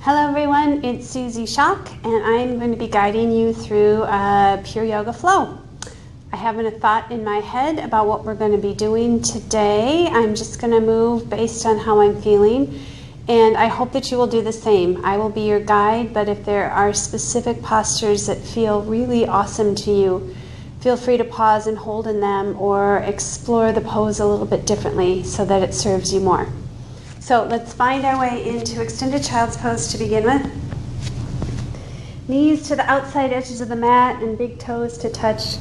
Hello everyone, it's Suzy Schaak and I'm going to be guiding you through a Pure Yoga flow. I have a thought in my head about what we're going to be doing today. I'm just going to move based on how I'm feeling, and I hope that you will do the same. I will be your guide, but if there are specific postures that feel really awesome to you, feel free to pause and hold in them or explore the pose a little bit differently so that it serves you more. So let's find our way into extended child's pose to begin with. Knees to the outside edges of the mat and big toes to touch.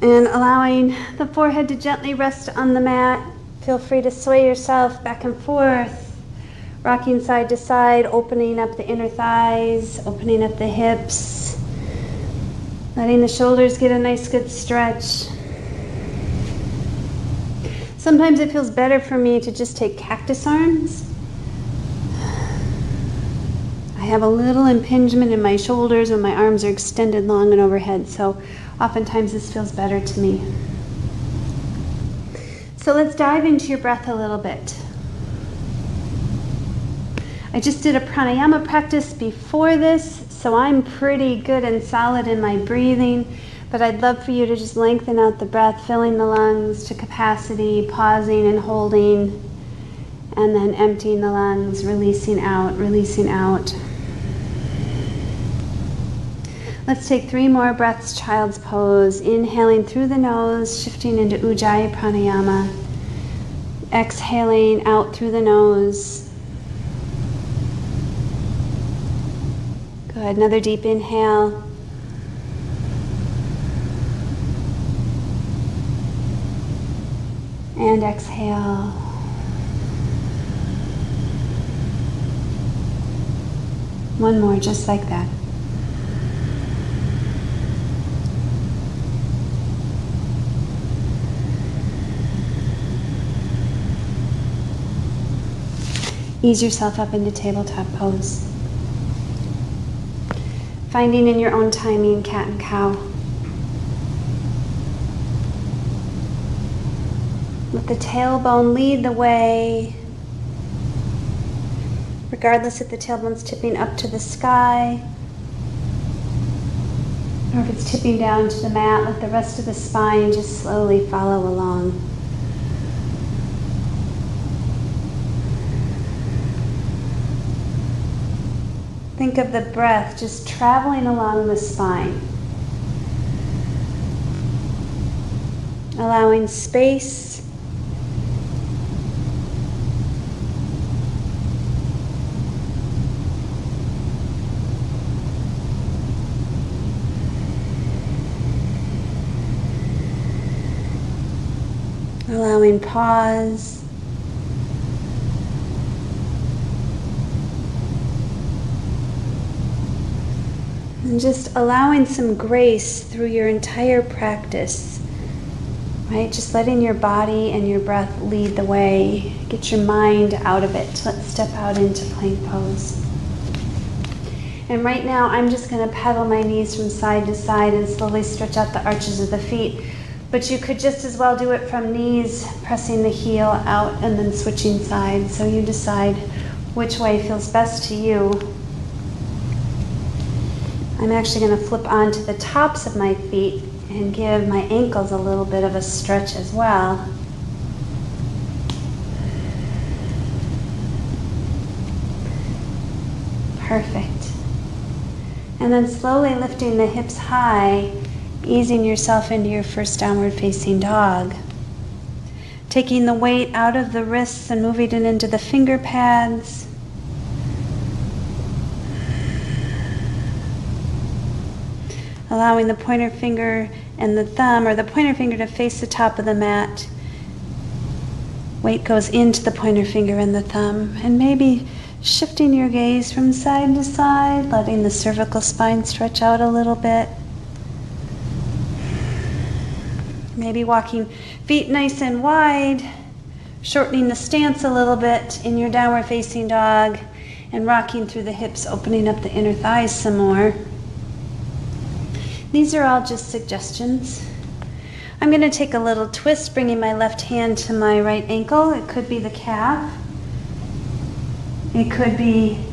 And allowing the forehead to gently rest on the mat. Feel free to sway yourself back and forth, rocking side to side, opening up the inner thighs, opening up the hips, letting the shoulders get a nice good stretch. Sometimes it feels better for me to just take cactus arms. I have a little impingement in my shoulders when my arms are extended long and overhead, so oftentimes this feels better to me. So let's dive into your breath a little bit. I just did a pranayama practice before this, so I'm pretty good and solid in my breathing. But I'd love for you to just lengthen out the breath, filling the lungs to capacity, pausing and holding, and then emptying the lungs, releasing out, releasing out. Let's take 3 more breaths, child's pose. Inhaling through the nose, shifting into Ujjayi Pranayama. Exhaling out through the nose. Good, another deep inhale. And exhale. One more, just like that. Ease yourself up into tabletop pose. Finding in your own timing, cat and cow. Let the tailbone lead the way, regardless if the tailbone's tipping up to the sky or if it's tipping down to the mat. Let the rest of the spine just slowly follow along. Think of the breath just traveling along the spine, allowing space, allowing pause, and just allowing some grace through your entire practice, right? Just letting your body and your breath lead the way. Get your mind out of it. Let's step out into plank pose. And right now I'm just going to pedal my knees from side to side and slowly stretch out the arches of the feet. But you could just as well do it from knees, pressing the heel out and then switching sides. So you decide which way feels best to you. I'm actually going to flip onto the tops of my feet and give my ankles a little bit of a stretch as well. Perfect. And then slowly lifting the hips high, easing yourself into your first downward facing dog. Taking the weight out of the wrists and moving it into the finger pads. Allowing the pointer finger and the thumb, or the pointer finger, to face the top of the mat. Weight goes into the pointer finger and the thumb, and maybe shifting your gaze from side to side, letting the cervical spine stretch out a little bit. Maybe walking feet nice and wide, shortening the stance a little bit in your downward facing dog, and rocking through the hips, opening up the inner thighs some more. These are all just suggestions. I'm going to take a little twist, bringing my left hand to my right ankle. It could be the calf. It could be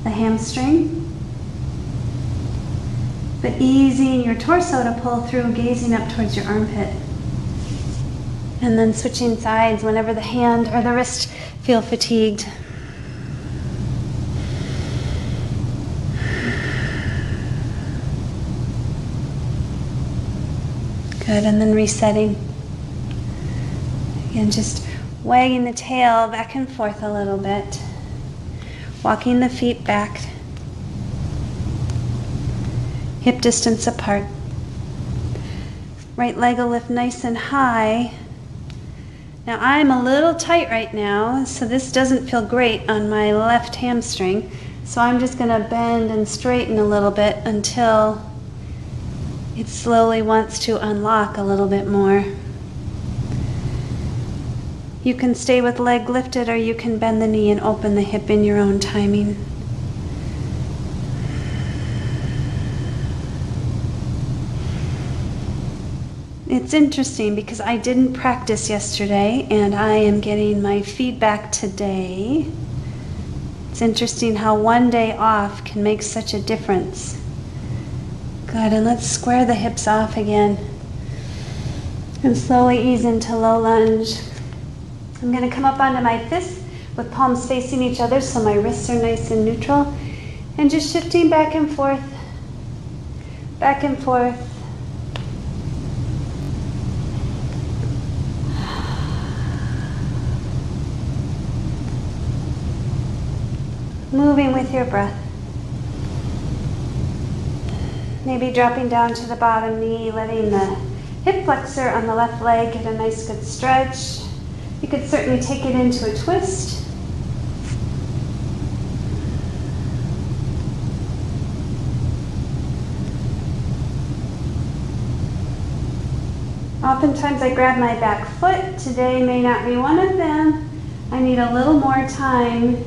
the hamstring, but easing your torso to pull through, gazing up towards your armpit. And then switching sides whenever the hand or the wrist feel fatigued. Good, and then resetting. Again, just wagging the tail back and forth a little bit. Walking the feet back. Hip distance apart. Right leg will lift nice and high. Now I'm a little tight right now, so this doesn't feel great on my left hamstring. So I'm just going to bend and straighten a little bit until it slowly wants to unlock a little bit more. You can stay with leg lifted, or you can bend the knee and open the hip in your own timing. It's interesting because I didn't practice yesterday and I am getting my feedback today. It's interesting how one day off can make such a difference. Good, and let's square the hips off again. And slowly ease into low lunge. I'm going to come up onto my fists with palms facing each other so my wrists are nice and neutral. And just shifting back and forth, back and forth. Moving with your breath. Maybe dropping down to the bottom knee, letting the hip flexor on the left leg get a nice good stretch. You could certainly take it into a twist. Oftentimes I grab my back foot. Today may not be one of them. I need a little more time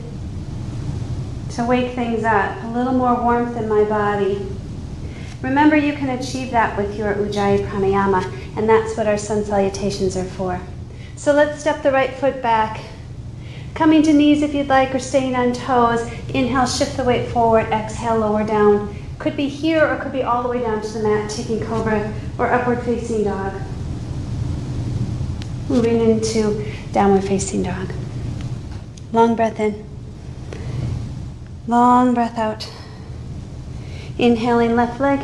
to wake things up, a little more warmth in my body. Remember, you can achieve that with your Ujjayi Pranayama, and that's what our sun salutations are for. So let's step the right foot back, coming to knees if you'd like, or staying on toes. Inhale, shift the weight forward, exhale, lower down. Could be here or could be all the way down to the mat, taking cobra or upward facing dog. Moving into downward facing dog. Long breath in. Long breath out. Inhaling left leg.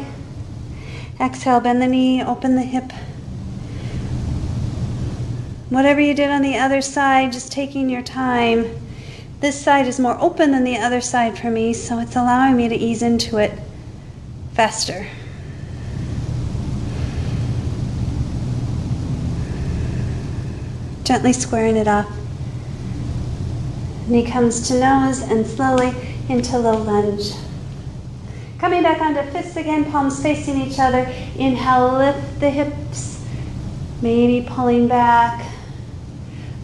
Exhale, bend the knee, open the hip. Whatever you did on the other side, just taking your time. This side is more open than the other side for me, so it's allowing me to ease into it faster. Gently squaring it off. Knee comes to nose and slowly into low lunge. Coming back onto fists again, palms facing each other. Inhale, lift the hips, maybe pulling back.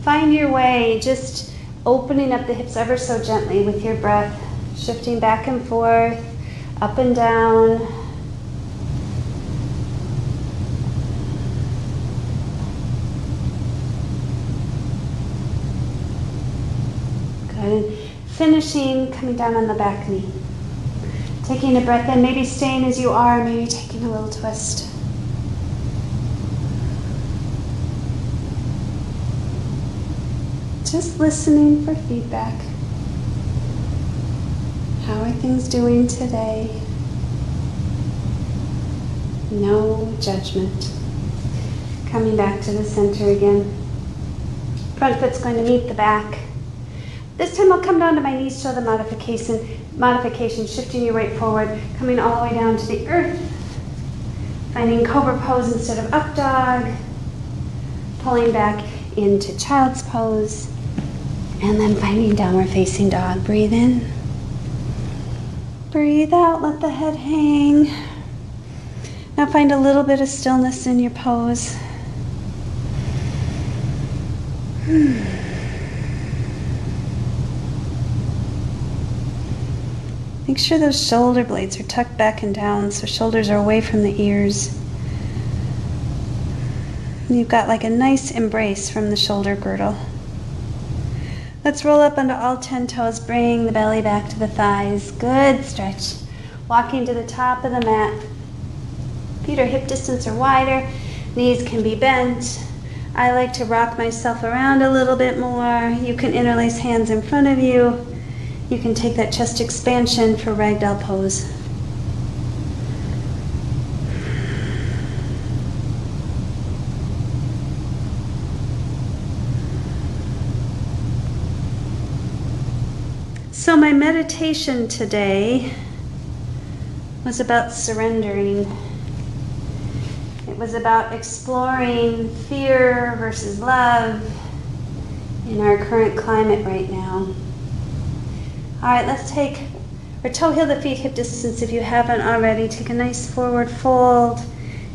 Find your way, just opening up the hips ever so gently with your breath, shifting back and forth, up and down. Good. Finishing, coming down on the back knee. Taking a breath in, maybe staying as you are, maybe taking a little twist. Just listening for feedback. How are things doing today? No judgment. Coming back to the center again. Front foot's going to meet the back. This time I'll come down to my knees, show the modification, shifting your weight forward, coming all the way down to the earth. Finding cobra pose instead of up dog. Pulling back into child's pose. And then finding downward facing dog. Breathe in. Breathe out, let the head hang. Now find a little bit of stillness in your pose. Make sure those shoulder blades are tucked back and down so shoulders are away from the ears. And you've got like a nice embrace from the shoulder girdle. Let's roll up onto all 10 toes, bring the belly back to the thighs. Good stretch. Walking to the top of the mat. Feet are hip distance or wider. Knees can be bent. I like to rock myself around a little bit more. You can interlace hands in front of you. You can take that chest expansion for ragdoll pose. So my meditation today was about surrendering. It was about exploring fear versus love in our current climate right now. All right, let's take, or toe heel the feet hip distance if you haven't already. Take a nice forward fold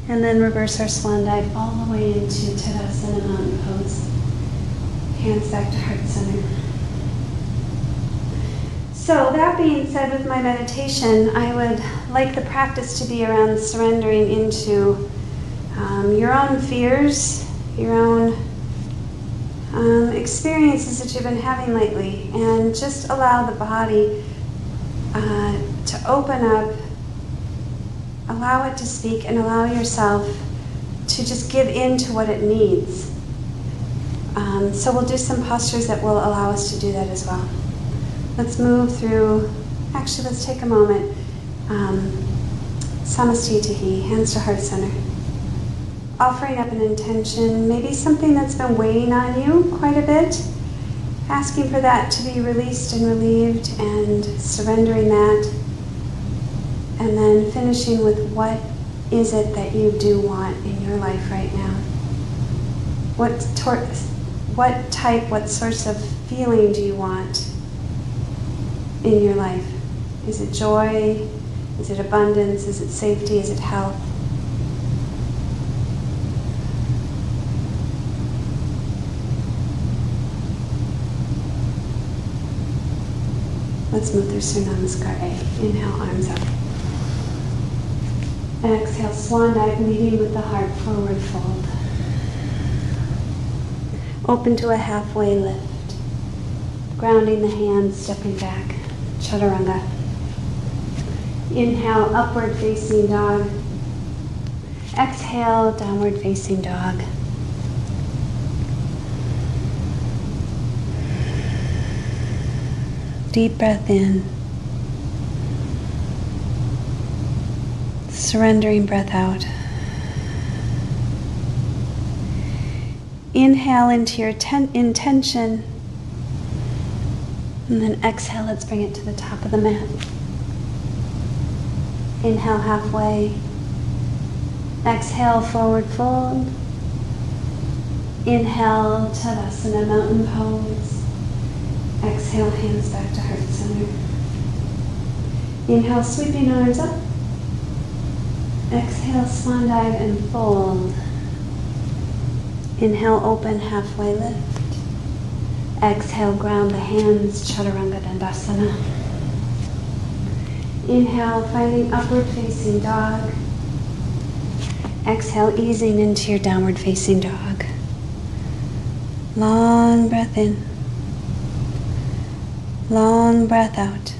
and then reverse our swan dive all the way into Tadasana Mountain Pose. Hands back to heart center. So that being said, with my meditation, I would like the practice to be around surrendering into your own fears, your own experiences that you've been having lately, and just allow the body to open up, allow it to speak, and allow yourself to just give in to what it needs. So we'll do some postures that will allow us to do that as well. Let's move through, actually let's take a moment. Samastitihi, hands to heart center. Offering up an intention, maybe something that's been weighing on you quite a bit. Asking for that to be released and relieved and surrendering that. And then finishing with what is it that you do want in your life right now? What source of feeling do you want in your life? Is it joy? Is it abundance? Is it safety? Is it health? Let's move through Surya Namaskar A. Inhale, arms up. Exhale, swan dive, leading with the heart, forward fold. Open to a halfway lift. Grounding the hands, stepping back. Chaturanga. Inhale, upward facing dog. Exhale, downward facing dog. Deep breath in. Surrendering breath out. Inhale into your intention. And then exhale, let's bring it to the top of the mat. Inhale halfway. Exhale, forward fold. Inhale, Tadasana Mountain Pose. Exhale, hands back to heart center. Inhale, sweeping arms up. Exhale, swan dive and fold. Inhale, open, halfway lift. Exhale, ground the hands, Chaturanga Dandasana. Inhale, finding upward facing dog. Exhale, easing into your downward facing dog. Long breath in. Long breath out.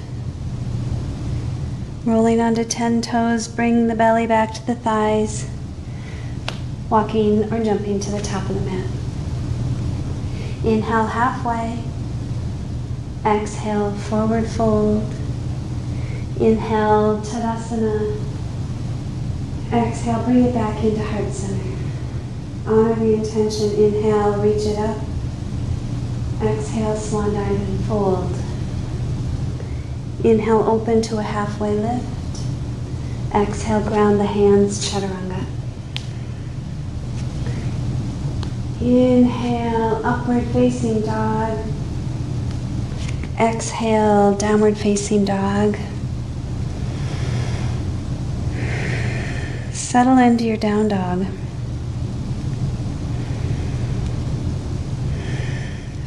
Rolling onto 10 toes, bring the belly back to the thighs. Walking or jumping to the top of the mat. Inhale halfway. Exhale, forward fold. Inhale, Tadasana. Exhale, bring it back into heart center. Honor the intention. Inhale, reach it up. Exhale, swan dive and fold. Inhale, open to a halfway lift. Exhale, ground the hands, Chaturanga. Inhale, upward facing dog. Exhale, downward facing dog. Settle into your down dog.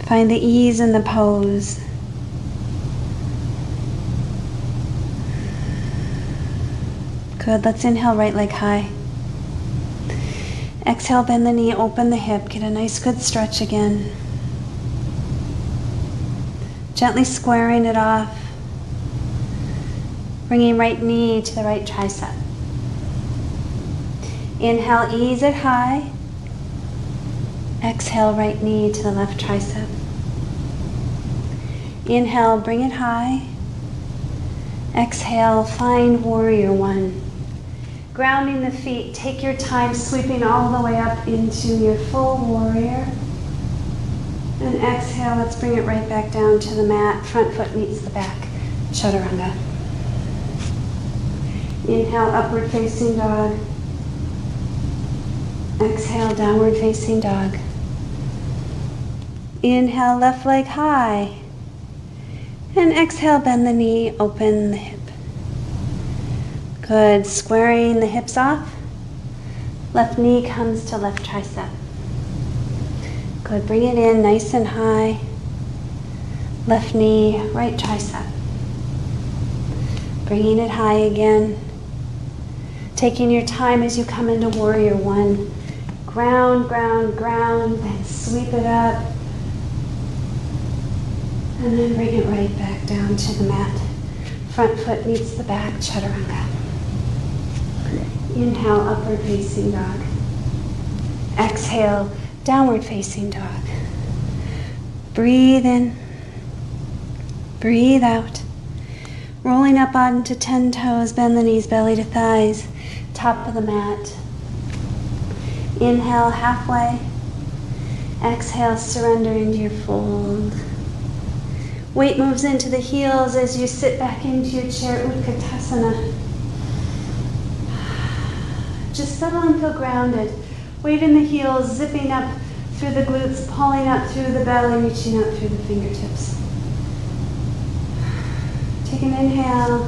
Find the ease in the pose. Good, let's inhale, right leg high. Exhale, bend the knee, open the hip, get a nice good stretch again. Gently squaring it off. Bringing right knee to the right tricep. Inhale, ease it high. Exhale, right knee to the left tricep. Inhale, bring it high. Exhale, find warrior one. Grounding the feet, take your time, sweeping all the way up into your full warrior. And exhale, let's bring it right back down to the mat. Front foot meets the back, chaturanga. Inhale, upward facing dog. Exhale, downward facing dog. Inhale, left leg high. And exhale, bend the knee, open the hip. Good, squaring the hips off. Left knee comes to left tricep. Good, bring it in nice and high. Left knee, right tricep. Bringing it high again. Taking your time as you come into warrior one. Ground, ground, ground, then sweep it up. And then bring it right back down to the mat. Front foot meets the back, chaturanga. Inhale, upward facing dog. Exhale, downward facing dog. Breathe in. Breathe out. Rolling up onto 10 toes, bend the knees, belly to thighs, top of the mat. Inhale, halfway. Exhale, surrender into your fold. Weight moves into the heels as you sit back into your chair, Utkatasana. Just settle and feel grounded. Weight in the heels, zipping up through the glutes, pulling up through the belly, reaching out through the fingertips. Take an inhale.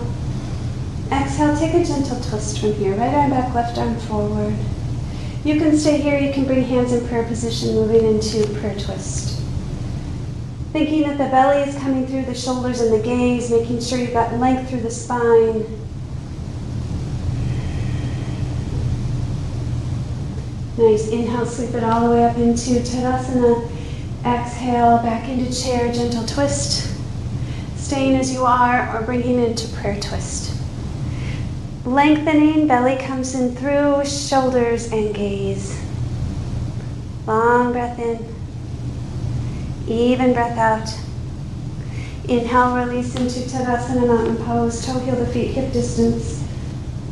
Exhale, take a gentle twist from here. Right arm back, left arm forward. You can stay here, you can bring hands in prayer position, moving into prayer twist. Thinking that the belly is coming through the shoulders and the gaze, making sure you've got length through the spine. Nice, inhale, sweep it all the way up into Tadasana. Exhale, back into chair, gentle twist. Staying as you are or bringing into prayer twist. Lengthening, belly comes in through, shoulders and gaze. Long breath in. Even breath out. Inhale, release into Tadasana, mountain pose. Toe heel to feet, hip distance.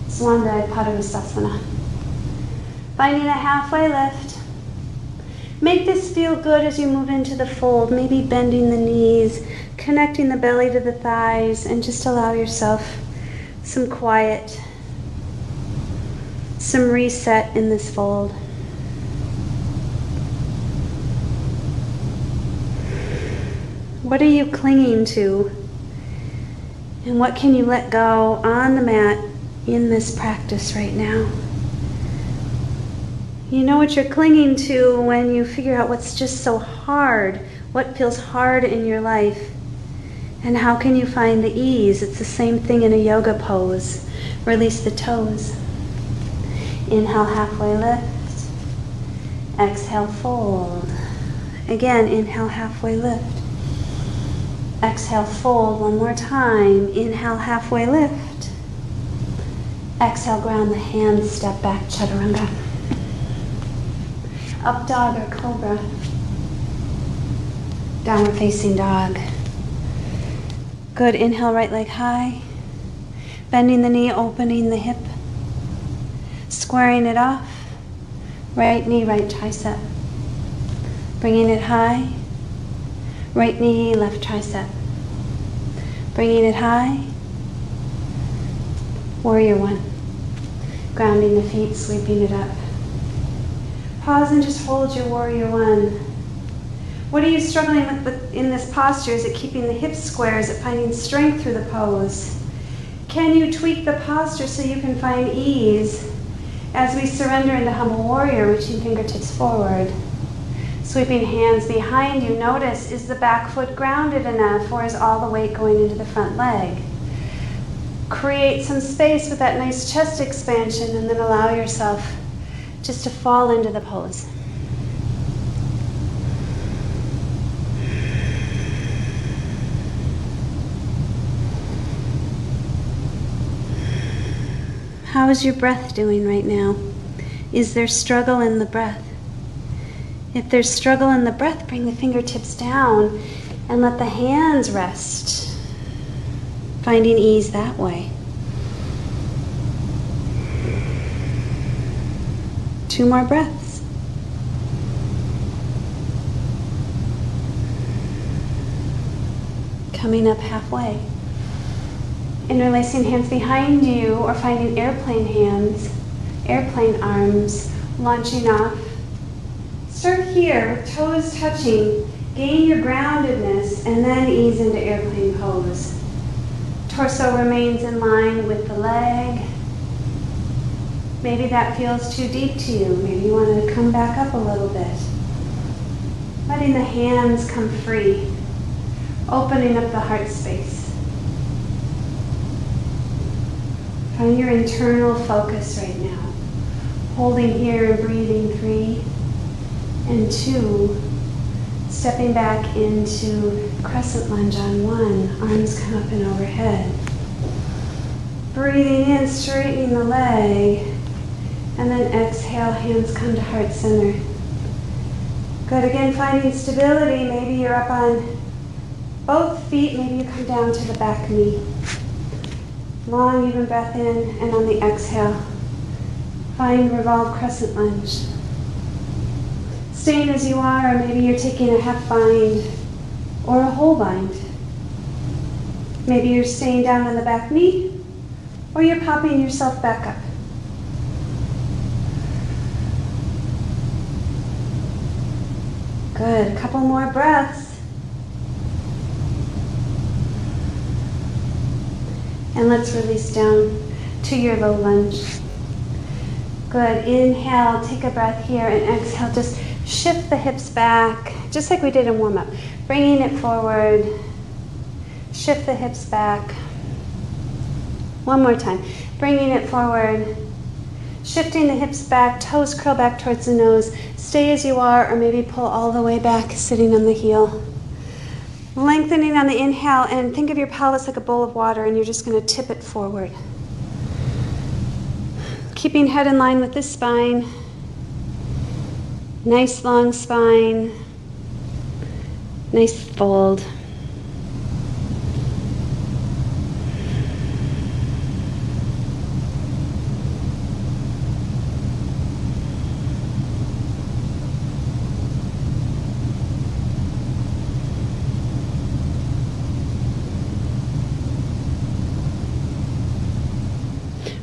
Swan dive, Padangusthasana. Finding a halfway lift. Make this feel good as you move into the fold. Maybe bending the knees, connecting the belly to the thighs, and just allow yourself some quiet, some reset in this fold. What are you clinging to? And what can you let go on the mat in this practice right now? You know what you're clinging to when you figure out what's just so hard, what feels hard in your life, and how can you find the ease? It's the same thing in a yoga pose. Release the toes. Inhale, halfway lift. Exhale, fold. Again, inhale, halfway lift. Exhale, fold one more time. Inhale, halfway lift. Exhale, ground the hands, step back, chaturanga. Up dog or cobra. Downward facing dog. Good, inhale, right leg high. Bending the knee, opening the hip. Squaring it off. Right knee, right tricep. Bringing it high. Right knee, left tricep. Bringing it high. Warrior one. Grounding the feet, sweeping it up. Pause and just hold your warrior one. What are you struggling with in this posture? Is it keeping the hips square? Is it finding strength through the pose? Can you tweak the posture so you can find ease as we surrender into humble warrior, reaching fingertips forward? Sweeping hands behind you. Notice, is the back foot grounded enough, or is all the weight going into the front leg? Create some space with that nice chest expansion, and then allow yourself just to fall into the pose. How is your breath doing right now? Is there struggle in the breath? If there's struggle in the breath, bring the fingertips down and let the hands rest, finding ease that way. 2 more breaths. Coming up halfway. Interlacing hands behind you or finding airplane hands, airplane arms, launching off. Start here with toes touching, gain your groundedness, and then ease into airplane pose. Torso remains in line with the leg. Maybe that feels too deep to you. Maybe you want to come back up a little bit. Letting the hands come free, opening up the heart space. Find your internal focus right now. Holding here and breathing 3 and 2. Stepping back into crescent lunge on 1. Arms come up and overhead. Breathing in, straightening the leg. And then exhale, hands come to heart center. Good, again, finding stability. Maybe you're up on both feet. Maybe you come down to the back knee. Long, even breath in, and on the exhale, find revolved crescent lunge. Staying as you are, or maybe you're taking a half bind or a whole bind. Maybe you're staying down on the back knee, or you're popping yourself back up. Good, a couple more breaths. And let's release down to your low lunge. Good, inhale, take a breath here, and exhale, just shift the hips back, just like we did in warm-up. Bringing it forward, shift the hips back. One more time, bringing it forward, shifting the hips back, toes curl back towards the nose. Stay as you are, or maybe pull all the way back, sitting on the heel. Lengthening on the inhale, and think of your pelvis like a bowl of water, and you're just going to tip it forward. Keeping head in line with the spine. Nice long spine. Nice fold.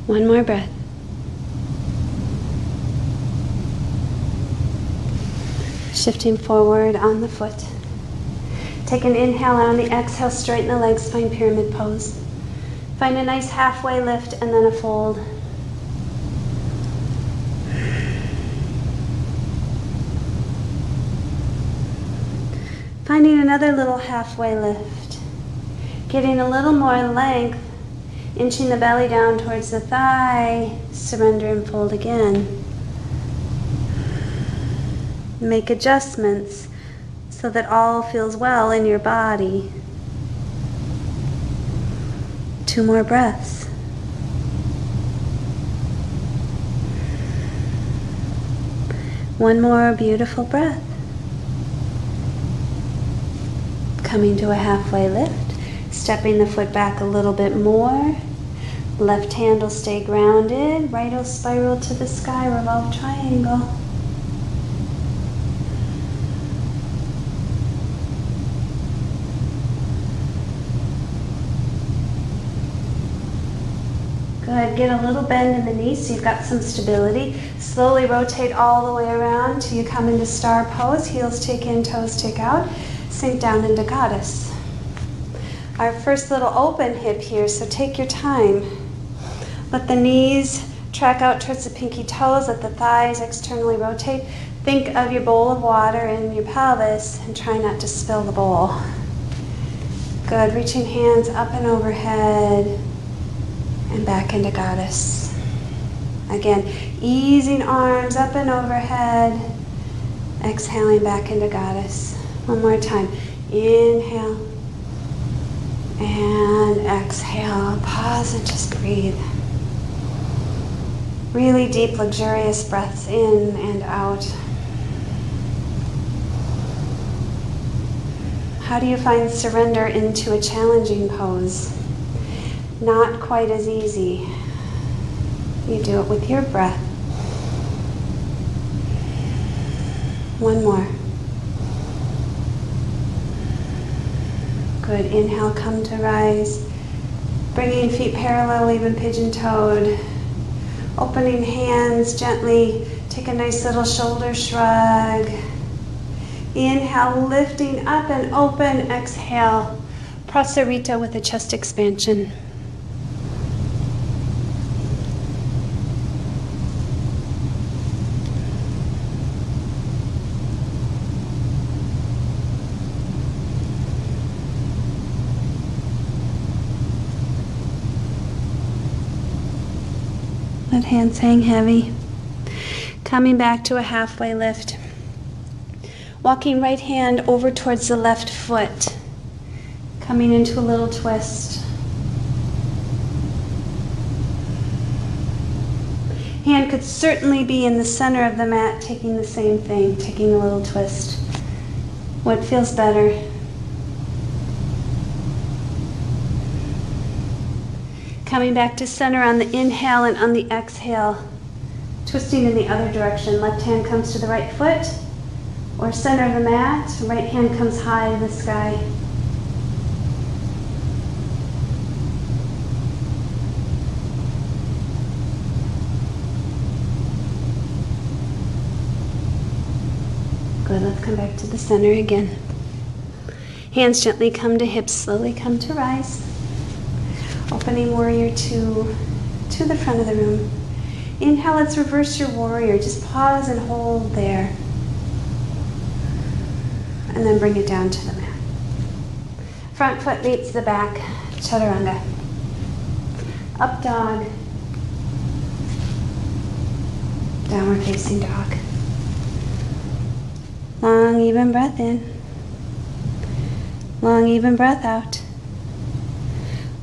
One more breath. Shifting forward on the foot. Take an inhale, and on the exhale, straighten the legs, find pyramid pose. Find a nice halfway lift and then a fold. Finding another little halfway lift. Getting a little more length. Inching the belly down towards the thigh, surrender and fold again. Make adjustments so that all feels well in your body. 2 more breaths. One more beautiful breath. Coming to a halfway lift, stepping the foot back a little bit more. Left hand will stay grounded, right will spiral to the sky, revolve triangle. Good, get a little bend in the knees so you've got some stability. Slowly rotate all the way around till you come into star pose. Heels take in, toes take out. Sink down into goddess. Our first little open hip here, so take your time. Let the knees track out towards the pinky toes, let the thighs externally rotate. Think of your bowl of water in your pelvis and try not to spill the bowl. Good, reaching hands up and overhead and back into goddess. Again, easing arms up and overhead, exhaling back into goddess. One more time, inhale and exhale. Pause and just breathe. Really deep, luxurious breaths in and out. How do you find surrender into a challenging pose? Not quite as easy. You do it with your breath. One more. Good. Inhale, come to rise. Bringing feet parallel, even pigeon-toed. Opening hands gently. Take a nice little shoulder shrug. Inhale, lifting up and open. Exhale, Prasarita with a chest expansion. Let hands hang heavy. Coming back to a halfway lift. Walking right hand over towards the left foot. Coming into a little twist. Hand could certainly be in the center of the mat, taking the same thing, taking a little twist. What feels better? Coming back to center on the inhale and on the exhale, twisting in the other direction. Left hand comes to the right foot or center of the mat. Right hand comes high to the sky. Good, let's come back to the center again. Hands gently come to hips, slowly come to rise. Opening warrior two to the front of the room. Inhale, let's reverse your warrior. Just pause and hold there. And then bring it down to the mat. Front foot meets the back, chaturanga. Up dog. Downward facing dog. Long, even breath in. Long, even breath out.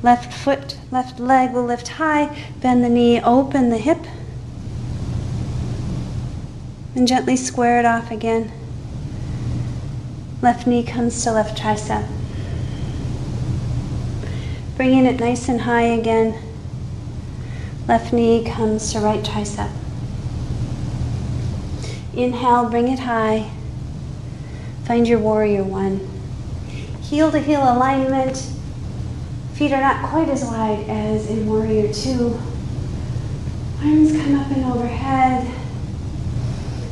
Left foot, left leg will lift high. Bend the knee, open the hip. And gently square it off again. Left knee comes to left tricep. Bringing it nice and high again. Left knee comes to right tricep. Inhale, bring it high. Find your warrior one. Heel to heel alignment. Feet are not quite as wide as in warrior two. Arms come up and overhead.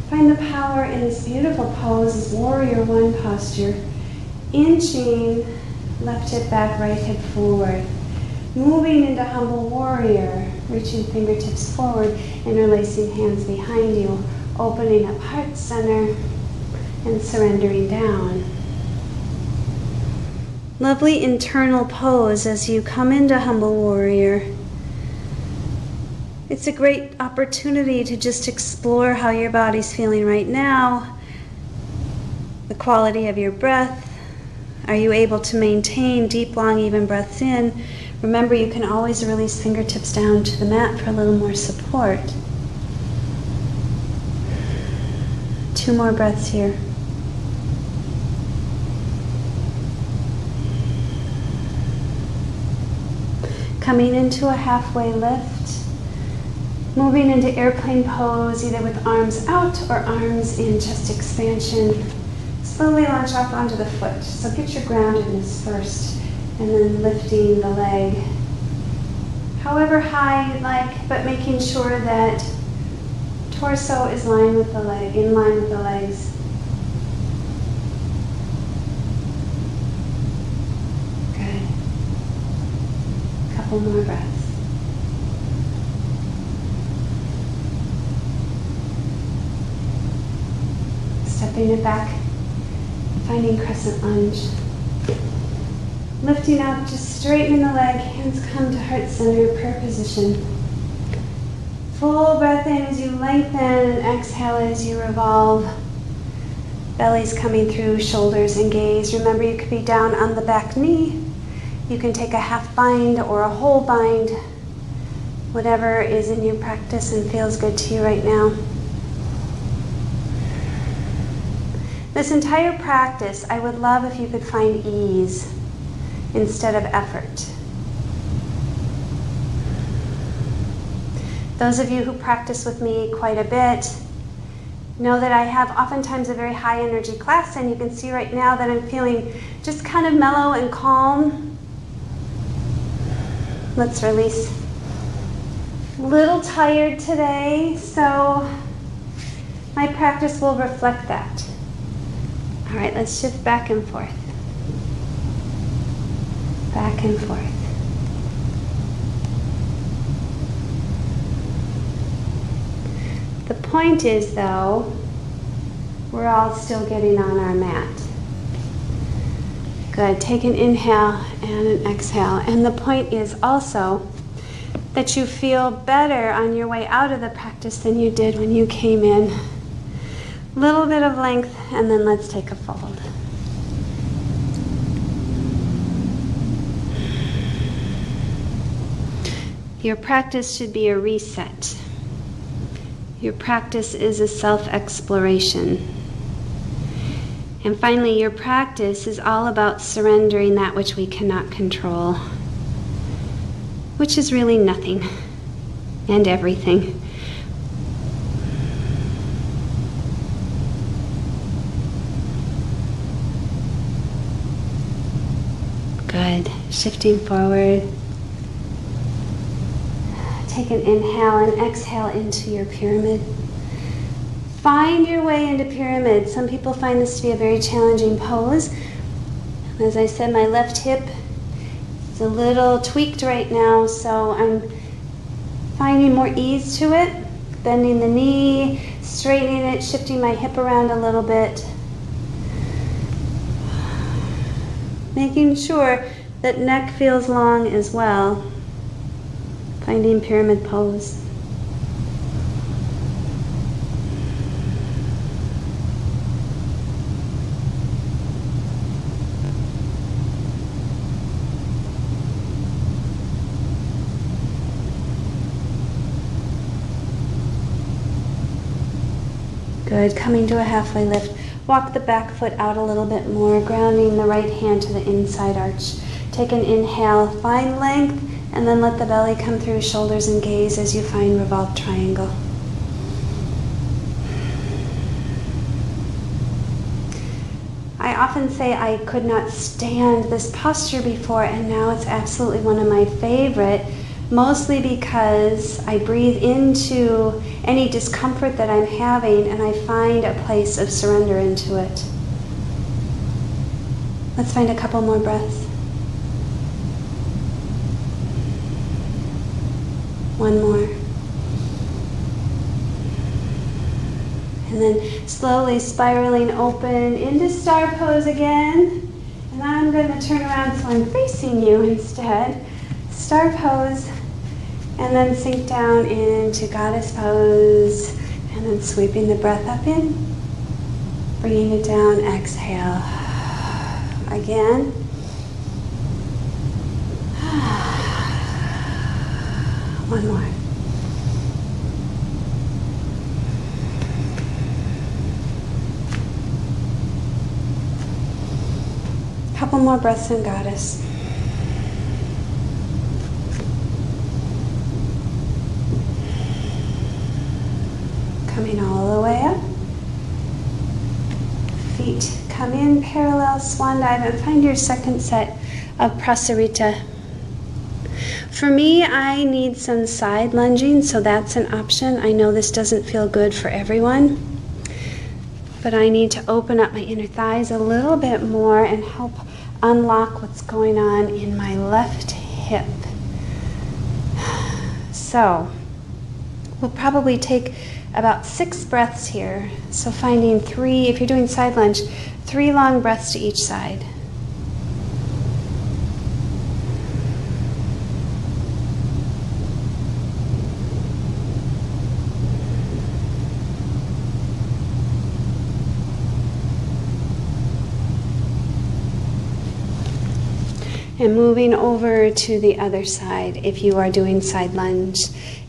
Find the power in this beautiful pose, this warrior one posture. Inching, left hip back, right hip forward. Moving into humble warrior, reaching fingertips forward, interlacing hands behind you, opening up heart center, and surrendering down. Lovely internal pose as you come into humble warrior. It's a great opportunity to just explore how your body's feeling right now, the quality of your breath. Are you able to maintain deep, long, even breaths in? Remember, you can always release fingertips down to the mat for a little more support. 2 more breaths here. Coming into a halfway lift. Moving into airplane pose, either with arms out or arms in chest expansion. Slowly launch off onto the foot. So get your groundedness first, and then lifting the leg. However high you'd like, but making sure that torso is in line with the legs. Good. Couple more breaths. Stepping it back, finding crescent lunge. Lifting up, just straightening the leg, hands come to heart center, prayer position. Full breath in as you lengthen and exhale as you revolve. Belly's coming through, shoulders engaged. Remember, you could be down on the back knee. You can take a half bind or a whole bind. whatever is in your practice and feels good to you right now. This entire practice, I would love if you could find ease instead of effort. Those of you who practice with me quite a bit know that I have oftentimes a very high energy class, and you can see right now that I'm feeling just kind of mellow and calm. Let's release. A little tired today, so my practice will reflect that. All right, let's shift back and forth. Back and forth. The point is, though, we're all still getting on our mat. Good. Take an inhale and an exhale. And the point is also that you feel better on your way out of the practice than you did when you came in. Little bit of length, and then let's take a fold. Your practice should be a reset. Your practice is a self-exploration. And finally, your practice is all about surrendering that which we cannot control, which is really nothing and everything. Good. Shifting forward. Take an inhale and exhale into your pyramid. Find your way into pyramid. Some people find this to be a very challenging pose. As I said, my left hip is a little tweaked right now, so I'm finding more ease to it. Bending the knee, straightening it, shifting my hip around a little bit. Making sure that neck feels long as well. Finding pyramid pose. Good. Coming to a halfway lift. Walk the back foot out a little bit more, grounding the right hand to the inside arch. Take an inhale, find length, and then let the belly come through, shoulders and gaze as you find revolved triangle. I often say I could not stand this posture before, and now it's absolutely one of my favorite, mostly because I breathe into any discomfort that I'm having and I find a place of surrender into it. Let's find a couple more breaths. One more. And then slowly spiraling open into star pose again. And I'm going to turn around so I'm facing you instead. Star pose. And then sink down into goddess pose. And then sweeping the breath up in. Bringing it down. Exhale. Again. One more. Couple more breaths in goddess. Coming all the way up. Feet come in, parallel swan dive, and find your second set of prasarita. For me, I need some side lunging, so that's an option. I know this doesn't feel good for everyone, but I need to open up my inner thighs a little bit more and help unlock what's going on in my left hip. So we'll probably take about 6 breaths here. So finding 3, if you're doing side lunge, 3 long breaths to each side. And moving over to the other side if you are doing side lunge.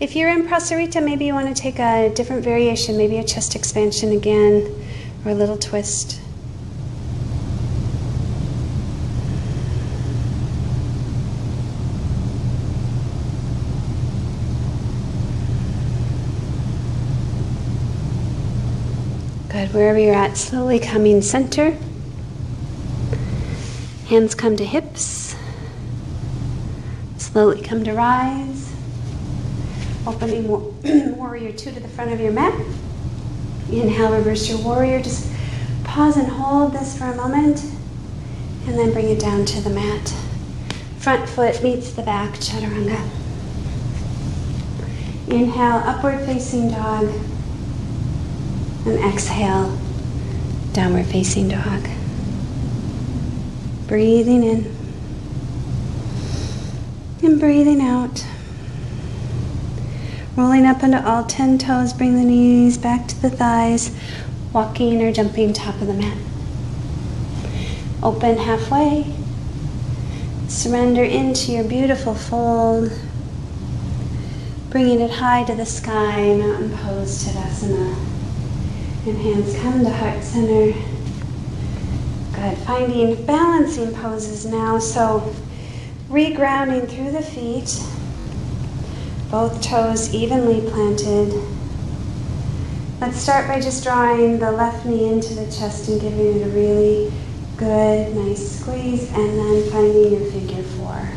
If you're in Prasarita, maybe you want to take a different variation, maybe a chest expansion again, or a little twist. Good, wherever you're at, slowly coming center. Hands come to hips. Slowly come to rise. Opening warrior 2 to the front of your mat. Inhale, reverse your warrior. Just pause and hold this for a moment. And then bring it down to the mat. Front foot meets the back, chaturanga. Inhale, upward facing dog. And exhale, downward facing dog. Breathing in and breathing out. Rolling up into all 10 toes, bring the knees back to the thighs, walking or jumping top of the mat. Open halfway. Surrender into your beautiful fold. Bringing it high to the sky, mountain pose, Tadasana. And hands come to heart center. Good. Finding balancing poses now. So regrounding through the feet. Both toes evenly planted. Let's start by just drawing the left knee into the chest and giving it a really good, nice squeeze. And then finding your figure 4.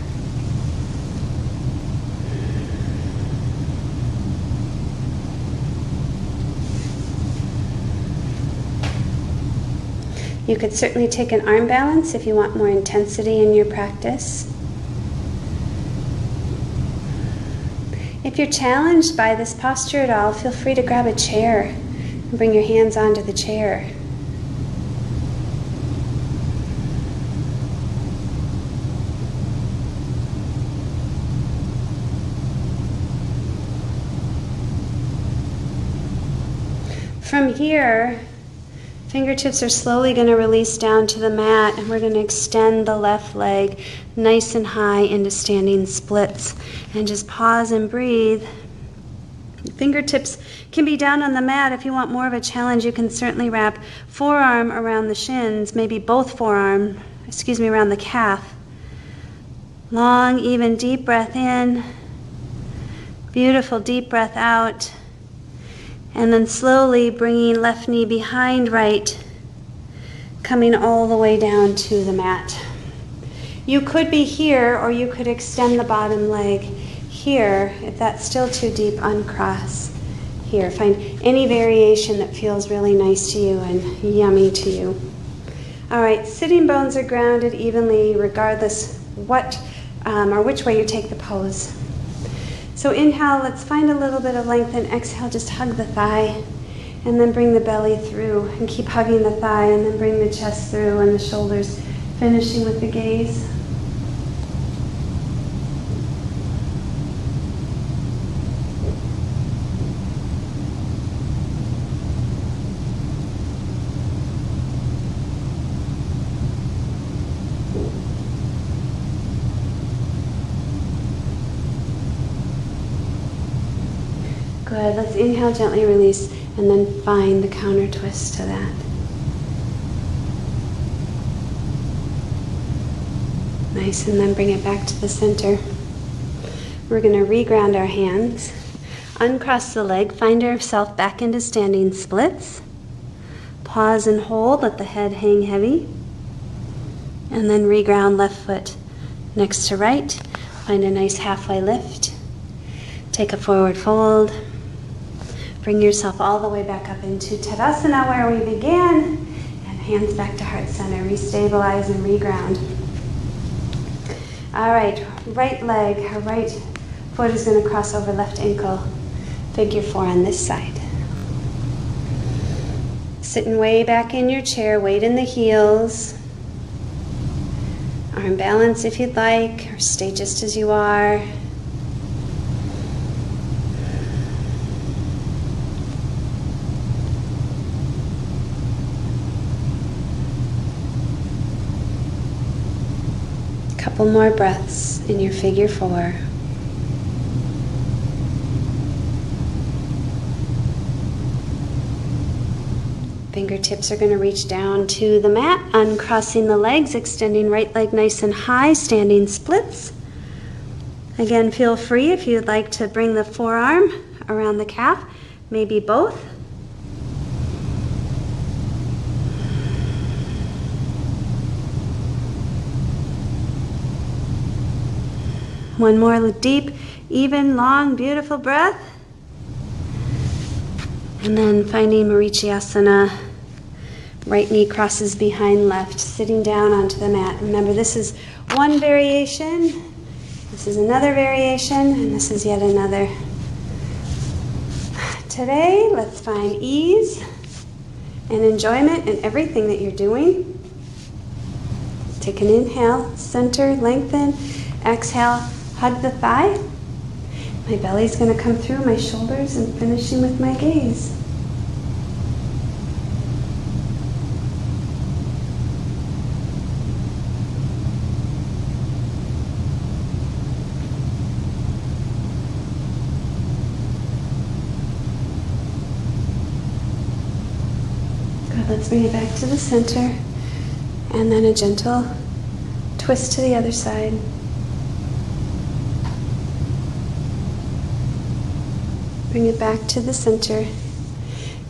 You could certainly take an arm balance if you want more intensity in your practice. If you're challenged by this posture at all, feel free to grab a chair and bring your hands onto the chair. From here, fingertips are slowly going to release down to the mat, and we're going to extend the left leg nice and high into standing splits. And just pause and breathe. Fingertips can be down on the mat. If you want more of a challenge, you can certainly wrap forearm around the shins, maybe both around the calf. Long, even, deep breath in. Beautiful deep breath out. And then slowly bringing left knee behind right, coming all the way down to the mat. You could be here, or you could extend the bottom leg here. If that's still too deep, uncross here. Find any variation that feels really nice to you and yummy to you. All right, sitting bones are grounded evenly regardless what or which way you take the pose. So inhale, let's find a little bit of length, and exhale, just hug the thigh, and then bring the belly through, and keep hugging the thigh, and then bring the chest through and the shoulders, finishing with the gaze. Good. Let's inhale, gently release, and then find the counter twist to that. Nice, and then bring it back to the center. We're going to reground our hands, uncross the leg, find ourselves back into standing splits. Pause and hold, let the head hang heavy. And then reground left foot next to right. Find a nice halfway lift. Take a forward fold. Bring yourself all the way back up into Tadasana where we began, and hands back to heart center. Restabilize and reground. All right, right leg, our right foot is going to cross over left ankle. Figure 4 on this side. Sitting way back in your chair, weight in the heels. Arm balance if you'd like, or stay just as you are. Couple more breaths in your figure four. Fingertips are going to reach down to the mat, uncrossing the legs, extending right leg nice and high, standing splits. Again, feel free if you'd like to bring the forearm around the calf, maybe both. One more deep, even, long, beautiful breath. And then finding Marichiasana. Right knee crosses behind left, sitting down onto the mat. Remember, this is one variation, this is another variation, and this is yet another. Today, let's find ease and enjoyment in everything that you're doing. Take an inhale, center, lengthen. Exhale, hug the thigh. My belly's going to come through my shoulders and finishing with my gaze. Let's bring it back to the center, and then a gentle twist to the other side. Bring it back to the center.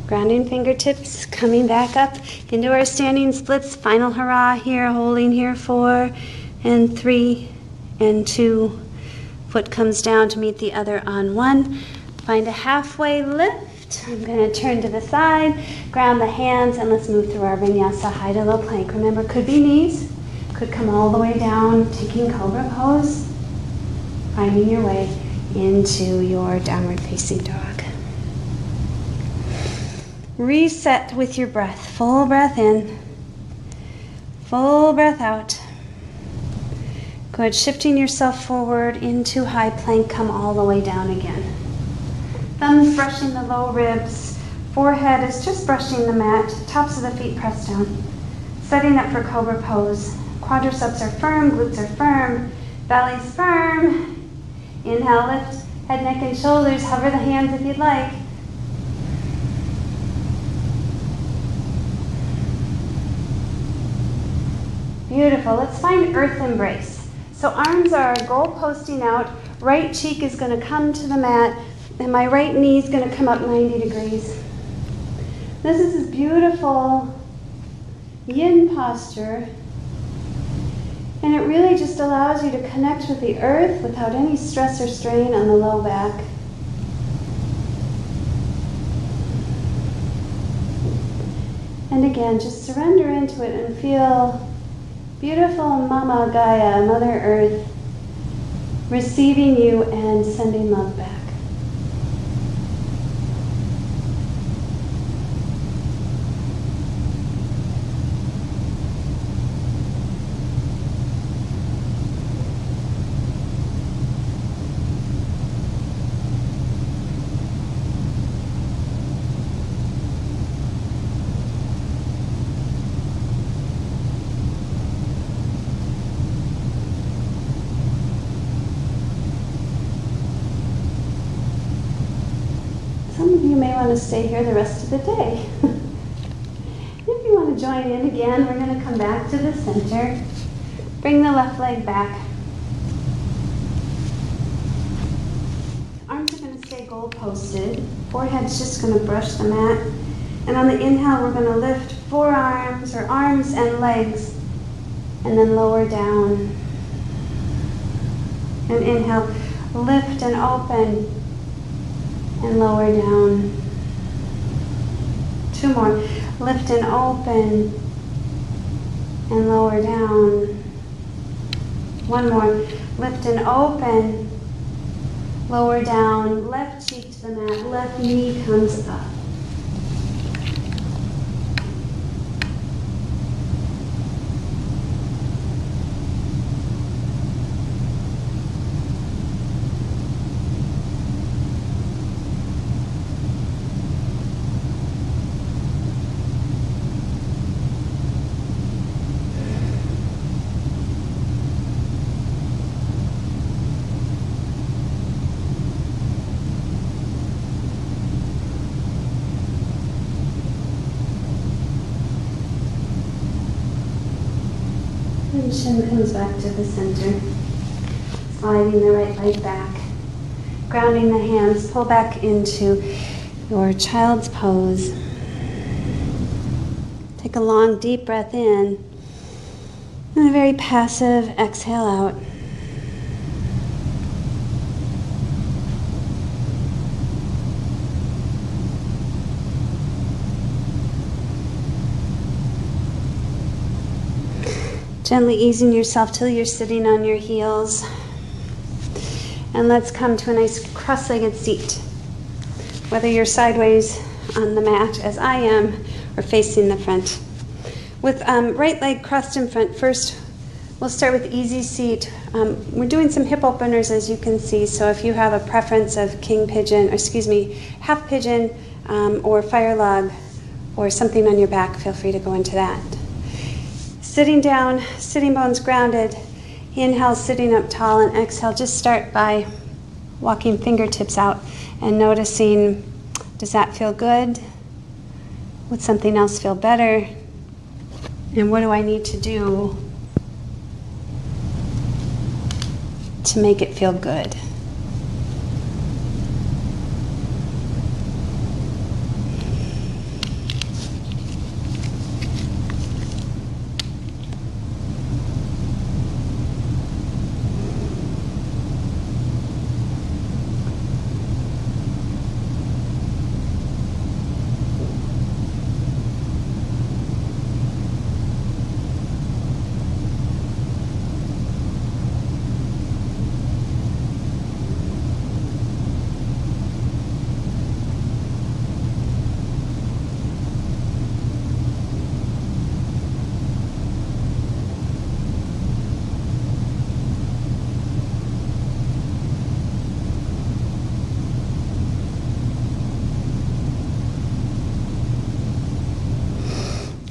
Grounding fingertips, coming back up into our standing splits. Final hurrah here, holding here, 4 and 3 and 2. Foot comes down to meet the other on 1. Find a halfway lift. I'm going to turn to the side, ground the hands, and let's move through our vinyasa high to low plank. Remember, could be knees, could come all the way down, taking cobra pose, finding your way into your downward facing dog. Reset with your breath. Full breath in, full breath out. Good. Shifting yourself forward into high plank, come all the way down again. Thumbs brushing the low ribs. Forehead is just brushing the mat. Tops of the feet pressed down. Setting up for cobra pose. Quadriceps are firm, glutes are firm, belly's firm. Inhale, lift head, neck, and shoulders. Hover the hands if you'd like. Beautiful. Let's find earth embrace. So arms are goal posting out. Right cheek is going to come to the mat. And my right knee is going to come up 90 degrees. This is this beautiful yin posture. And it really just allows you to connect with the earth without any stress or strain on the low back. And again, just surrender into it and feel beautiful Mama Gaia, Mother Earth, receiving you and sending love back. You may want to stay here the rest of the day. If you want to join in again, we're going to come back to the center. Bring the left leg back. Arms are going to stay goal posted. Forehead's just going to brush the mat. And on the inhale, we're going to lift forearms or arms and legs, and then lower down. And inhale, lift and open. And lower down. 2 more. Lift and open. And lower down. 1 more. Lift and open. Lower down. Left cheek to the mat. Left knee comes up. And shin comes back to the center. Sliding the right leg back. Grounding the hands. Pull back into your child's pose. Take a long, deep breath in. And a very passive exhale out. Gently easing yourself till you're sitting on your heels. And let's come to a nice cross-legged seat. Whether you're sideways on the mat as I am or facing the front. With right leg crossed in front, first we'll start with easy seat. We're doing some hip openers as you can see, so if you have a preference of king pigeon, or excuse me, half pigeon or fire log or something on your back, feel free to go into that. Sitting down, sitting bones grounded. Inhale, sitting up tall, and exhale. Just start by walking fingertips out and noticing, does that feel good? Would something else feel better? And what do I need to do to make it feel good?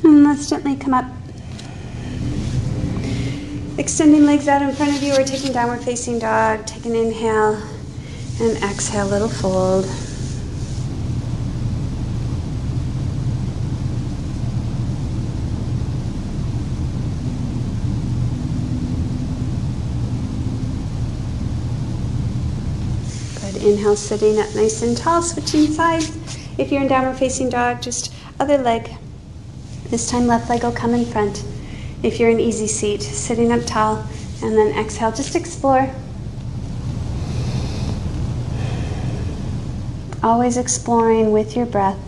And let's gently come up. Extending legs out in front of you or taking downward facing dog. Take an inhale and exhale, little fold. Good. Inhale, sitting up nice and tall, switching sides. If you're in downward facing dog, just other leg. This time left leg will come in front. If you're in easy seat, sitting up tall, and then exhale, just explore. Always exploring with your breath,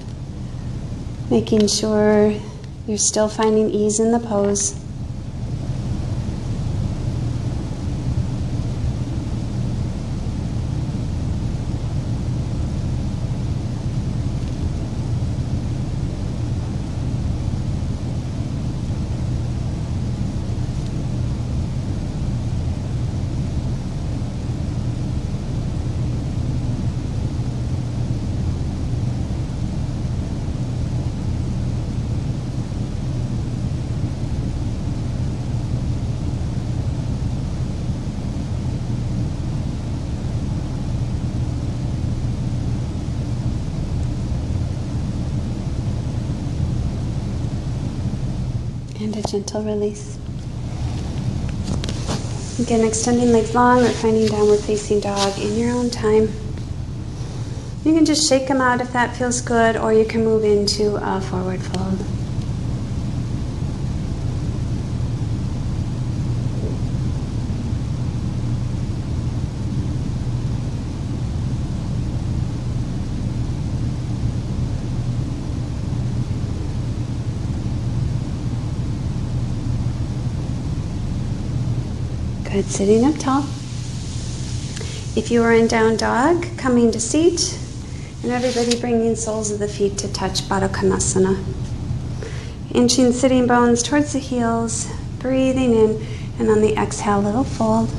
making sure you're still finding ease in the pose. And a gentle release. Again, extending legs long or finding downward facing dog in your own time. You can just shake them out if that feels good, or you can move into a forward fold. Good, sitting up tall. If you are in down dog, coming to seat, and everybody bringing soles of the feet to touch Baddha Konasana. Inching sitting bones towards the heels, breathing in, and on the exhale, little fold.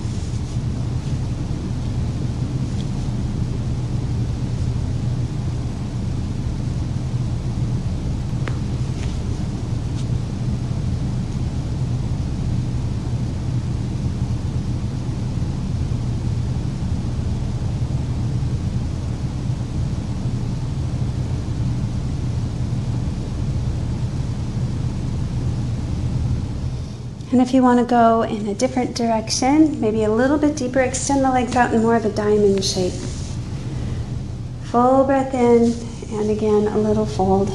And if you want to go in a different direction, maybe a little bit deeper, extend the legs out in more of a diamond shape. Full breath in, and again, a little fold.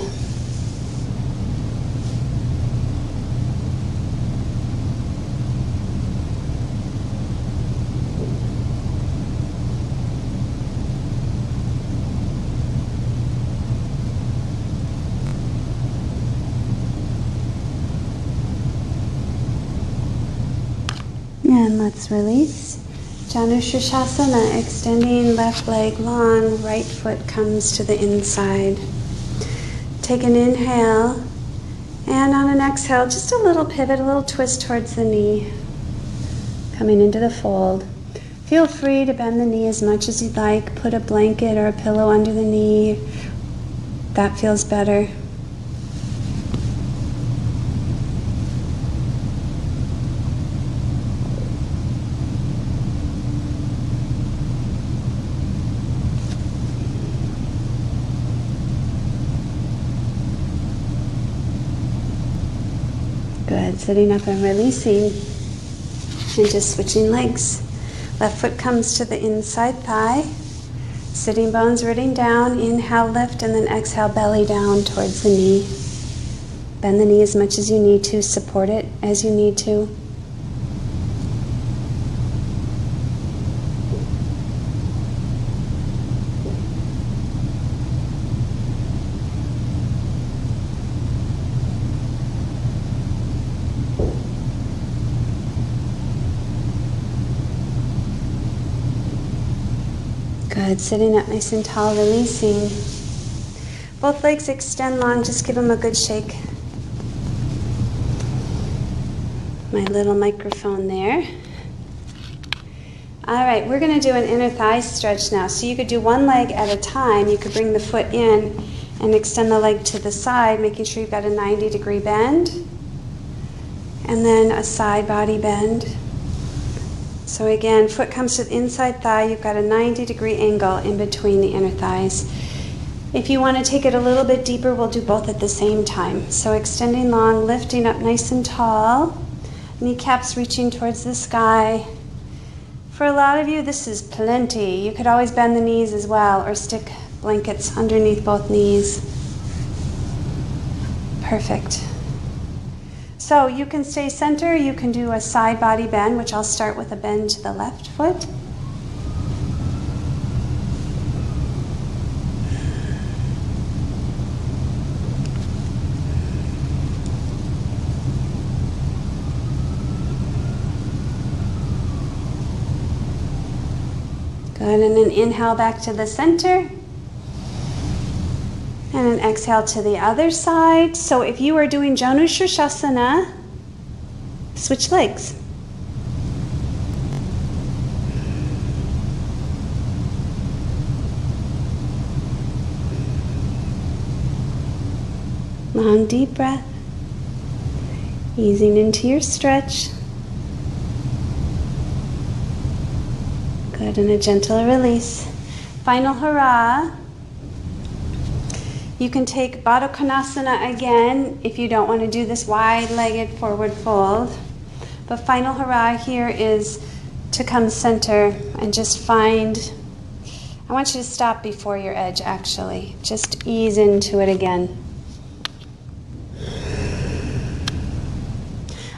And let's release. Janushirshasana, extending left leg long, right foot comes to the inside. Take an inhale, and on an exhale, just a little pivot, a little twist towards the knee. Coming into the fold. Feel free to bend the knee as much as you'd like. Put a blanket or a pillow under the knee. That feels better. Good. Sitting up and releasing. And just switching legs. Left foot comes to the inside thigh. Sitting bones rooting down. Inhale, lift, and then exhale, belly down towards the knee. Bend the knee as much as you need to. Support it as you need to. Good. Sitting up nice and tall, releasing. Both legs extend long, just give them a good shake. My little microphone there. All right, we're going to do an inner thigh stretch now. So you could do one leg at a time. You could bring the foot in and extend the leg to the side, making sure you've got a 90-degree bend. And then a side body bend. So again, foot comes to the inside thigh. You've got a 90-degree angle in between the inner thighs. If you want to take it a little bit deeper, we'll do both at the same time. So extending long, lifting up nice and tall. Kneecaps reaching towards the sky. For a lot of you, this is plenty. You could always bend the knees as well or stick blankets underneath both knees. Perfect. So you can stay center, you can do a side body bend, which I'll start with a bend to the left foot. Good, and then inhale back to the center. And an exhale to the other side. So if you are doing Janushirshasana, switch legs. Long, deep breath. Easing into your stretch. Good, and a gentle release. Final hurrah. You can take Baddha Konasana again if you don't want to do this wide-legged forward fold. But final hurrah here is to come center and just find, I want you to stop before your edge actually. Just ease into it again.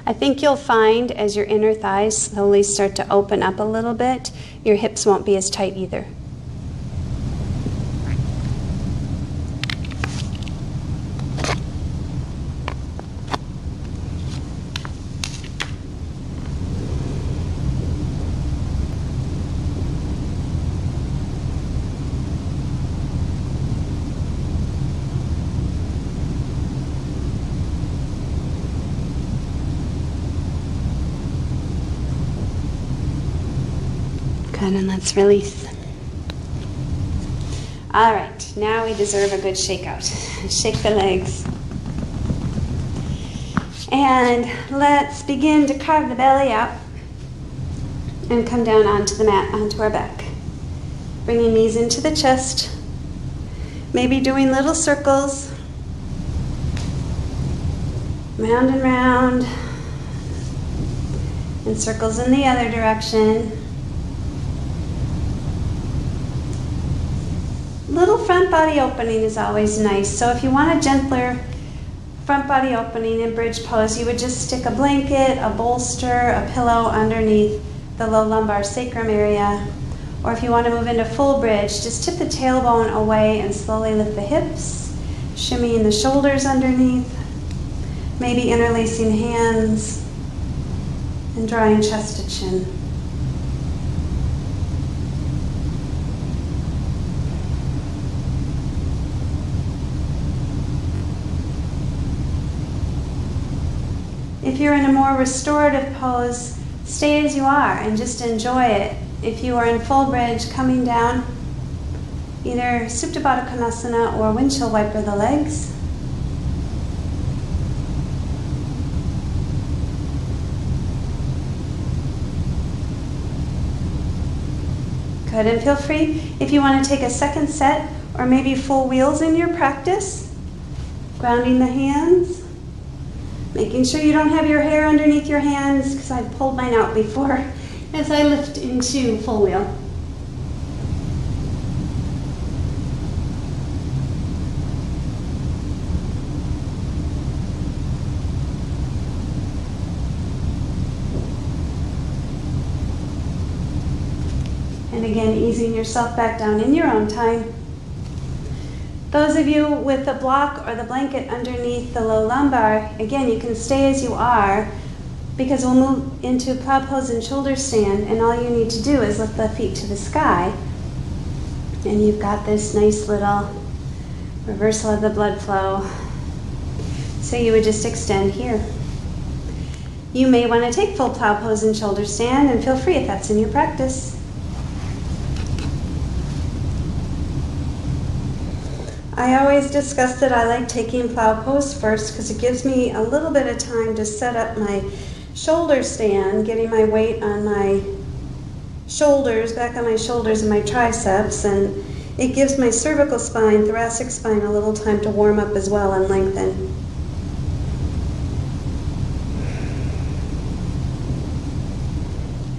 I think you'll find as your inner thighs slowly start to open up a little bit, your hips won't be as tight either. Good, and let's release. All right, now we deserve a good shakeout. Shake the legs. And let's begin to carve the belly out and come down onto the mat, onto our back. Bringing knees into the chest. Maybe doing little circles. Round and round. And circles in the other direction. Little front body opening is always nice. So if you want a gentler front body opening in bridge pose, you would just stick a blanket, a bolster, a pillow underneath the low lumbar sacrum area. Or if you want to move into full bridge, just tip the tailbone away and slowly lift the hips, shimmying the shoulders underneath, maybe interlacing hands and drawing chest to chin. If you're in a more restorative pose, stay as you are and just enjoy it. If you are in full bridge, coming down, either Supta Baddha Konasana or windshield wiper the legs. Good, and feel free if you want to take a second set or maybe full wheels in your practice, grounding the hands. Making sure you don't have your hair underneath your hands, because I've pulled mine out before as I lift into full wheel. And again, easing yourself back down in your own time. Those of you with the block or the blanket underneath the low lumbar, again, you can stay as you are, because we'll move into plow pose and shoulder stand, and all you need to do is lift the feet to the sky. And you've got this nice little reversal of the blood flow. So you would just extend here. You may want to take full plow pose and shoulder stand, and feel free if that's in your practice. I always discuss that I like taking plow pose first because it gives me a little bit of time to set up my shoulder stand, getting my weight on my shoulders, back on my shoulders and my triceps, and it gives my cervical spine, thoracic spine a little time to warm up as well and lengthen.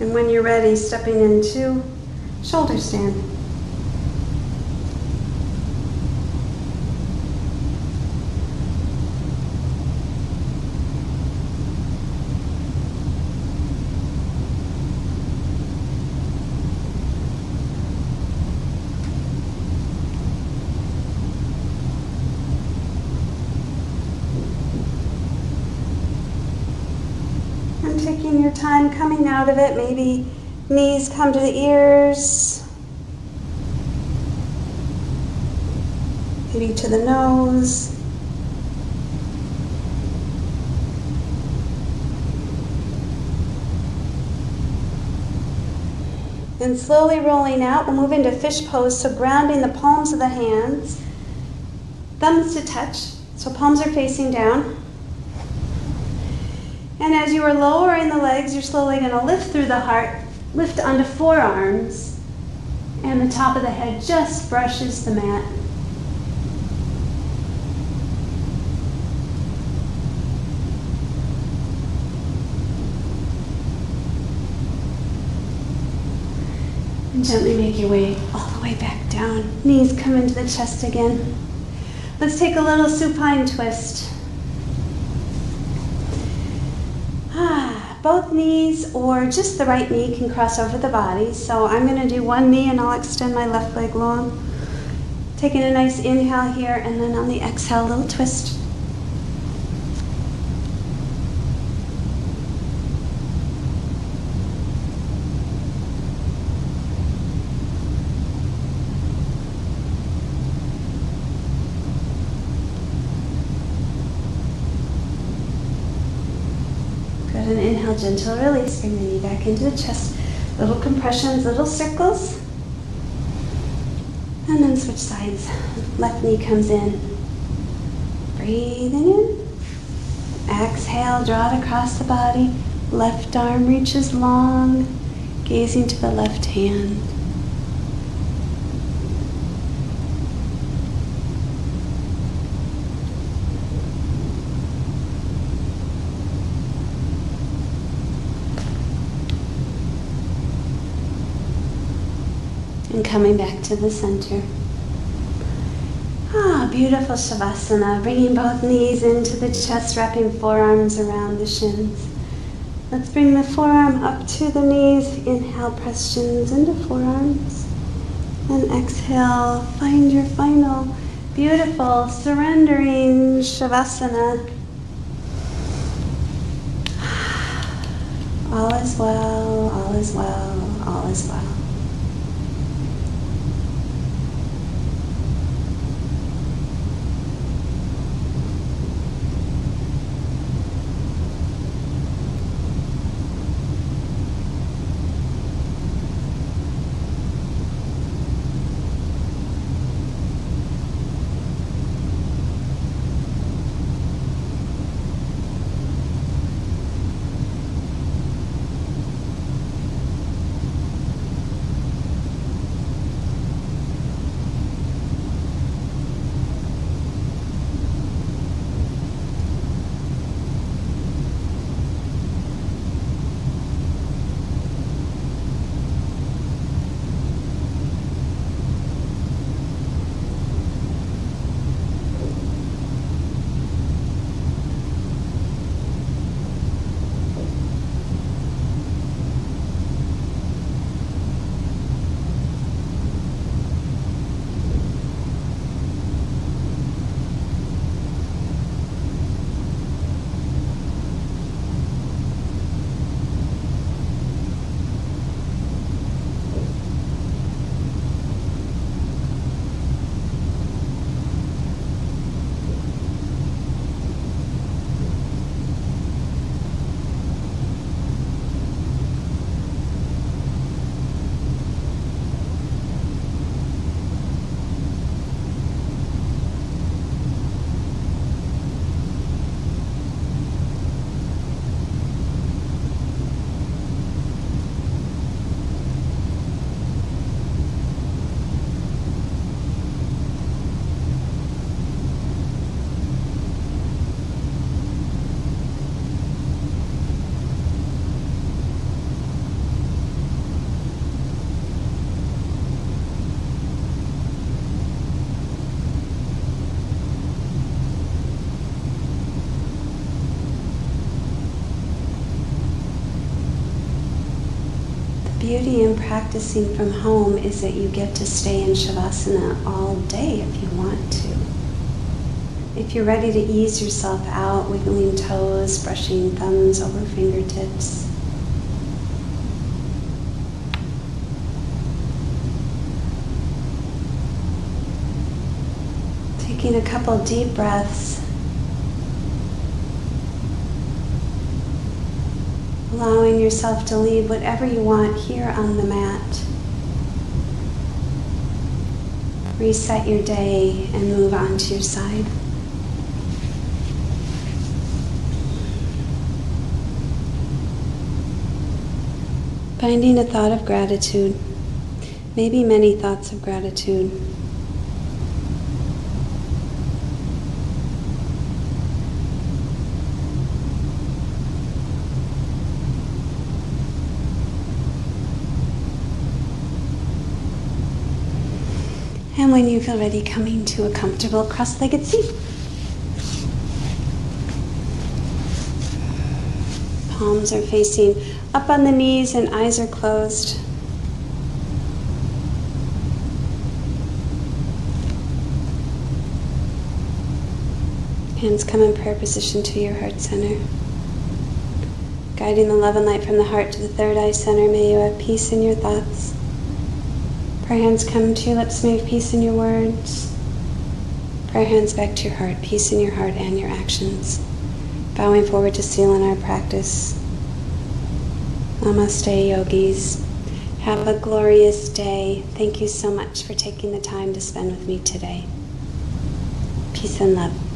And when you're ready, stepping into shoulder stand. Taking your time coming out of it, maybe knees come to the ears, maybe to the nose. And slowly rolling out, we'll move into fish pose, so grounding the palms of the hands, thumbs to touch, so palms are facing down. And as you are lowering the legs, you're slowly going to lift through the heart, lift onto forearms, and the top of the head just brushes the mat. And gently make your way all the way back down. Knees come into the chest again. Let's take a little supine twist. Both knees or just the right knee can cross over the body. So I'm going to do one knee and I'll extend my left leg long. Taking a nice inhale here, and then on the exhale, a little twist. And inhale, gentle release, bring the knee back into the chest. Little compressions, little circles. And then switch sides. Left knee comes in. Breathing in. Exhale, draw it across the body. Left arm reaches long, gazing to the left hand. And coming back to the center. Ah, beautiful Shavasana, bringing both knees into the chest, wrapping forearms around the shins. Let's bring the forearm up to the knees. Inhale, press shins into forearms. And exhale, find your final beautiful surrendering Shavasana. All is well, all is well, all is well. Beauty in practicing from home is that you get to stay in Shavasana all day if you want to. If you're ready to ease yourself out, wiggling toes, brushing thumbs over fingertips. Taking a couple deep breaths. Allowing yourself to lead whatever you want here on the mat. Reset your day and move on to your side. Finding a thought of gratitude, maybe many thoughts of gratitude. And when you feel ready, coming to a comfortable cross-legged seat. Palms are facing up on the knees and eyes are closed. Hands come in prayer position to your heart center. Guiding the love and light from the heart to the third eye center, may you have peace in your thoughts. Prayer hands come to your lips, may you have peace in your words. Prayer hands back to your heart, peace in your heart and your actions. Bowing forward to seal in our practice. Namaste, yogis. Have a glorious day. Thank you so much for taking the time to spend with me today. Peace and love.